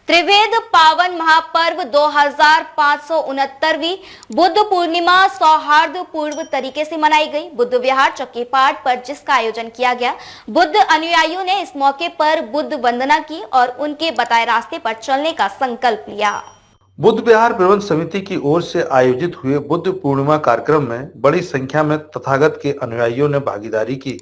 त्रिवेद पावन महापर्व 2569वीं बुद्ध पूर्णिमा सौहार्द पूर्ण तरीके से मनाई गई। बुद्ध विहार चक्की पाठ पर जिसका आयोजन किया गया, बुद्ध अनुयायियों ने इस मौके पर बुद्ध वंदना की और उनके बताए रास्ते पर चलने का संकल्प लिया। बुद्ध विहार प्रबंध समिति की ओर से आयोजित हुए बुद्ध पूर्णिमा कार्यक्रम में बड़ी संख्या में तथागत के अनुयायियों ने भागीदारी की।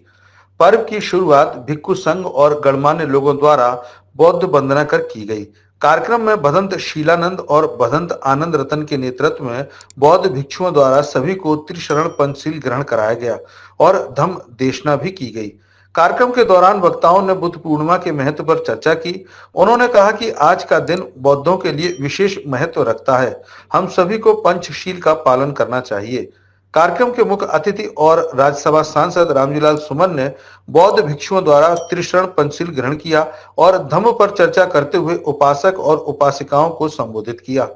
पर्व की शुरुआत भिक्षु संघ और गणमान्य लोगों द्वारा बौद्ध वंदना कर की गई। कार्यक्रम में भदंत शीलानंद और भदंत आनंद रतन के नेतृत्व में बौद्ध भिक्षुओं द्वारा सभी को त्रिशरण पंचशील ग्रहण कराया गया और धम्म देशना भी की गई। कार्यक्रम के दौरान वक्ताओं ने बुद्ध पूर्णिमा के महत्व पर चर्चा की। उन्होंने कहा कि आज का दिन बौद्धों के लिए विशेष महत्व रखता है। हम सभी को पंचशील का पालन करना चाहिए। कार्यक्रम के मुख्य अतिथि और राज्यसभा सांसद रामजीलाल सुमन ने बौद्ध भिक्षुओं द्वारा त्रिशरण पंचशील ग्रहण किया और धम्म पर चर्चा करते हुए उपासक और उपासिकाओं को संबोधित किया।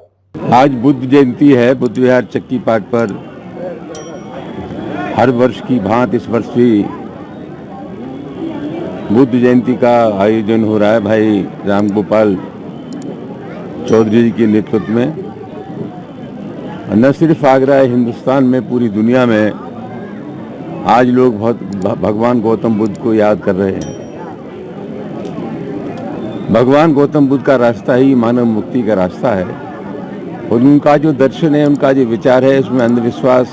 आज बुद्ध जयंती है। बुद्ध विहार चक्की पाठ पर हर वर्ष की भांति इस वर्ष भी बुद्ध जयंती का आयोजन हो रहा है भाई रामगोपाल चौधरी जी के नेतृत्व में। न सिर्फ आगरा, हिंदुस्तान में पूरी दुनिया में आज लोग बहुत भगवान गौतम बुद्ध को याद कर रहे हैं। भगवान गौतम बुद्ध का रास्ता ही मानव मुक्ति का रास्ता है और उनका जो दर्शन है, उनका जो विचार है, उसमें अंधविश्वास,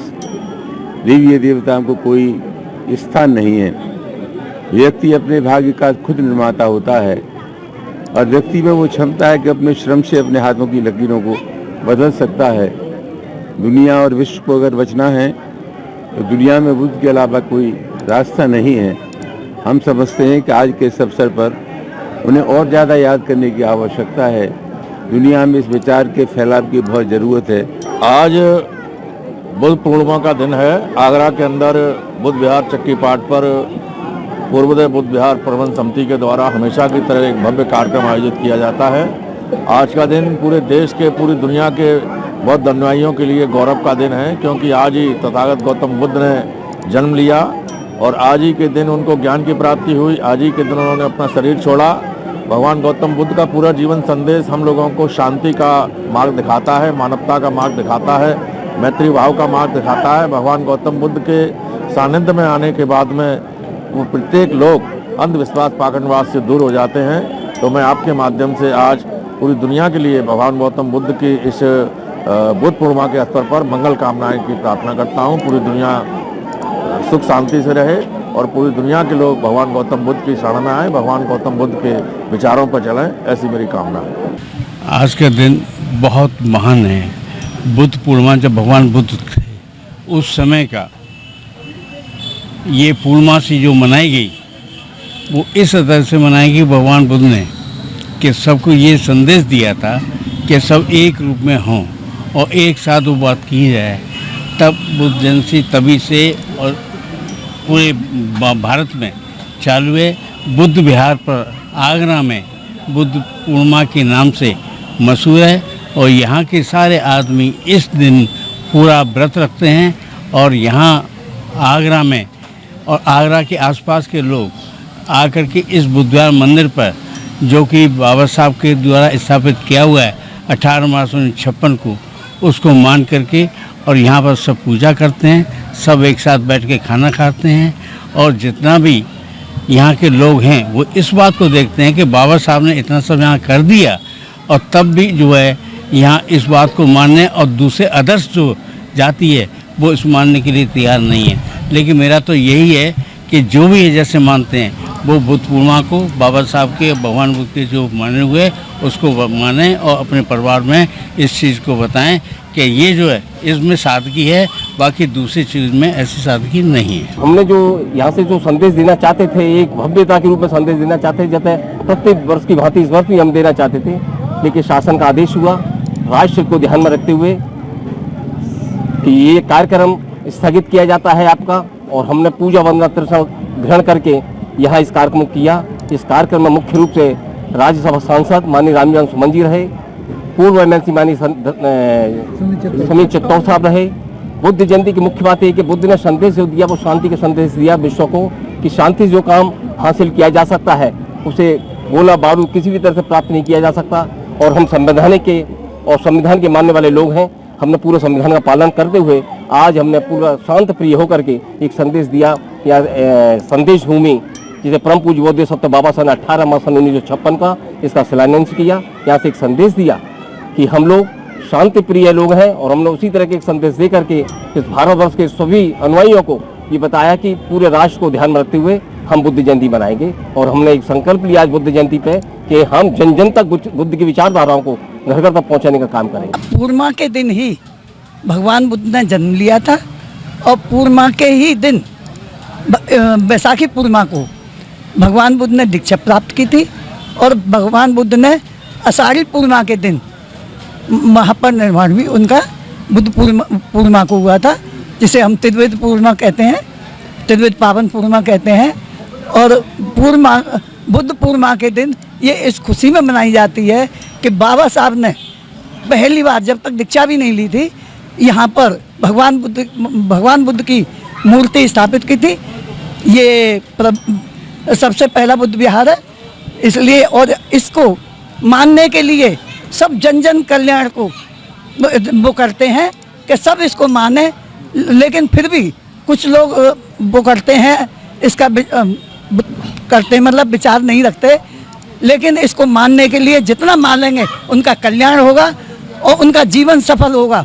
देवी देवताओं को कोई स्थान नहीं है। व्यक्ति अपने भाग्य का खुद निर्माता होता है और व्यक्ति में वो क्षमता है कि अपने श्रम से अपने हाथों की लकीरों को बदल सकता है। दुनिया और विश्व को अगर बचना है तो दुनिया में बुद्ध के अलावा कोई रास्ता नहीं है। हम समझते हैं कि आज के इस अवसर पर उन्हें और ज़्यादा याद करने की आवश्यकता है। दुनिया में इस विचार के फैलाव की बहुत ज़रूरत है। आज बुद्ध पूर्णिमा का दिन है। आगरा के अंदर बुद्ध विहार चक्की पाठ पर पूर्वोदय बुद्ध विहार प्रबंध समिति के द्वारा हमेशा की तरह एक भव्य कार्यक्रम आयोजित किया जाता है। आज का दिन पूरे देश के, पूरी दुनिया के बौद्ध अनुयायियों के लिए गौरव का दिन है, क्योंकि आज ही तथागत गौतम बुद्ध ने जन्म लिया और आज ही के दिन उनको ज्ञान की प्राप्ति हुई। आज ही के दिन उन्होंने अपना शरीर छोड़ा। भगवान गौतम बुद्ध का पूरा जीवन संदेश हम लोगों को शांति का मार्ग दिखाता है, मानवता का मार्ग दिखाता है, मैत्री भाव का मार्ग दिखाता है। भगवान गौतम बुद्ध के सानिध्य में आने के बाद में वो प्रत्येक लोग अंधविश्वास, पाखंडवाद से दूर हो जाते हैं। तो मैं आपके माध्यम से आज पूरी दुनिया के लिए भगवान गौतम बुद्ध की इस बुद्ध पूर्णिमा के अवसर पर मंगल कामनाएं की प्रार्थना करता हूं। पूरी दुनिया सुख शांति से रहे और पूरी दुनिया के लोग भगवान गौतम बुद्ध की शरण में आए, भगवान गौतम बुद्ध के विचारों पर चलें, ऐसी मेरी कामना है। आज का दिन बहुत महान है। बुद्ध पूर्णिमा जब भगवान बुद्ध थे उस समय का ये पूर्णमासी जो मनाई गई वो इस तरह से मनाई गई भगवान बुद्ध ने कि सबको ये संदेश दिया था कि सब एक रूप में हों और एक साथ वो बात की जाए। तब बुद्ध जयंती तभी से और पूरे भारत में चालू हुए। बुद्ध विहार पर आगरा में बुद्ध पूर्णिमा के नाम से मशहूर है और यहाँ के सारे आदमी इस दिन पूरा व्रत रखते हैं और यहाँ आगरा में और आगरा के आसपास के लोग आकर के इस बुद्ध विहार मंदिर पर, जो कि बाबा साहब के द्वारा स्थापित किया हुआ है 18 मार्च 1956 को, उसको मान करके और यहाँ पर सब पूजा करते हैं। सब एक साथ बैठ के खाना खाते हैं और जितना भी यहाँ के लोग हैं वो इस बात को देखते हैं कि बाबा साहब ने इतना सब यहाँ कर दिया और तब भी जो है यहाँ इस बात को मानने और दूसरे अदर्स जो जाति है वो इस मानने के लिए तैयार नहीं है। लेकिन मेरा तो यही है कि जो भी जैसे मानते हैं वो बुद्ध पूर्णिमा को बाबा साहब के, भगवान बुद्ध के जो माने हुए उसको माने और अपने परिवार में इस चीज़ को बताएं कि ये जो है इसमें सादगी है, बाकी दूसरी चीज़ में ऐसी सादगी नहीं है। हमने जो यहाँ से जो संदेश देना चाहते थे, एक भव्यता के रूप में संदेश देना चाहते थे, जैसे प्रत्येक वर्ष की भांति इस वर्ष भी हम देना चाहते थे, लेकिन शासन का आदेश हुआ राष्ट्र को ध्यान में रखते हुए कि ये कार्यक्रम स्थगित किया जाता है आपका, और हमने पूजा वंदना त्रिशरण ग्रहण करके यहाँ इस कार्यक्रम को किया। इस कार्यक्रम में मुख्य रूप से राज्यसभा सांसद माननीय रामजीलाल सुमन जी रहे, पूर्व एमएलसी माननीय समीर चित्तौड़ साहब रहे। बुद्ध जयंती की मुख्य बात है कि बुद्ध ने संदेश जो दिया वो शांति का संदेश दिया विश्व को, कि शांति जो काम हासिल किया जा सकता है उसे गोला बारूद किसी भी तरह से प्राप्त नहीं किया जा सकता। और हम संविधान के मानने वाले लोग हैं। हमने पूरे संविधान का पालन करते हुए आज हमने पूरा शांत प्रिय होकर के एक संदेश दिया या संदेश भूमि जिसे परम पूज्य बोधे सत्य बाबा सन 18 मार्च सन 1956 का इसका शिलान्यास किया। यहाँ से एक संदेश दिया कि हम लोग शांति प्रिय लोग हैं और हमने उसी तरह के एक संदेश दे करके इस भारतवर्ष के सभी अनुयायियों को ये बताया कि पूरे राष्ट्र को ध्यान में रखते हुए हम बुद्ध जयंती मनाएंगे। और हमने एक संकल्प लिया आज बुद्ध जयंती पे कि हम जन जन तक बुद्ध की विचारधाराओं को घर घर तक पहुंचाने का काम करेंगे। पूर्णिमा के दिन ही भगवान बुद्ध ने जन्म लिया था और पूर्णिमा के ही दिन बैसाखी पूर्णिमा को भगवान बुद्ध ने दीक्षा प्राप्त की थी और भगवान बुद्ध ने आषाढ़ी पूर्णिमा के दिन महापरिनिर्वाण भी उनका बुद्ध पूर्णिमा को हुआ था, जिसे हम त्रिवेद पूर्णिमा कहते हैं, त्रिवेद पावन पूर्णिमा कहते हैं। और बुद्ध पूर्णिमा के दिन ये इस खुशी में मनाई जाती है कि बाबा साहब ने पहली बार जब तक दीक्षा भी नहीं ली थी यहाँ पर भगवान बुद्ध की मूर्ति स्थापित की थी। ये सबसे पहला बुद्ध विहार है, इसलिए और इसको मानने के लिए सब जन जन कल्याण को वो करते हैं कि सब इसको माने, लेकिन फिर भी कुछ लोग वो करते हैं इसका करते मतलब विचार नहीं रखते, लेकिन इसको मानने के लिए जितना मानेंगे उनका कल्याण होगा और उनका जीवन सफल होगा।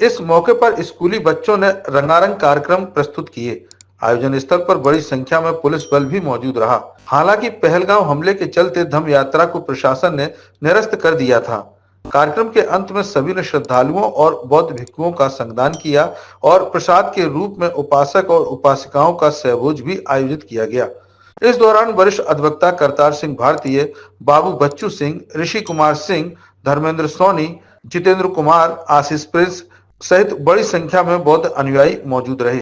इस मौके पर स्कूली बच्चों ने रंगारंग कार्यक्रम प्रस्तुत किए। आयोजन स्थल पर बड़ी संख्या में पुलिस बल भी मौजूद रहा। हालांकि पहलगांव हमले के चलते धम्म यात्रा को प्रशासन ने निरस्त कर दिया था। कार्यक्रम के अंत में सभी ने श्रद्धालुओं और बौद्ध भिक्षुओं का संगदान किया और प्रसाद के रूप में उपासक और उपासिकाओं का सहभोज भी आयोजित किया गया। इस दौरान वरिष्ठ अधिवक्ता करतार सिंह भारतीय, बाबू बच्चू सिंह, ऋषि कुमार सिंह, धर्मेंद्र सोनी, जितेंद्र कुमार, आशीष प्रिंस सहित बड़ी संख्या में बौद्ध अनुयायी मौजूद रहे।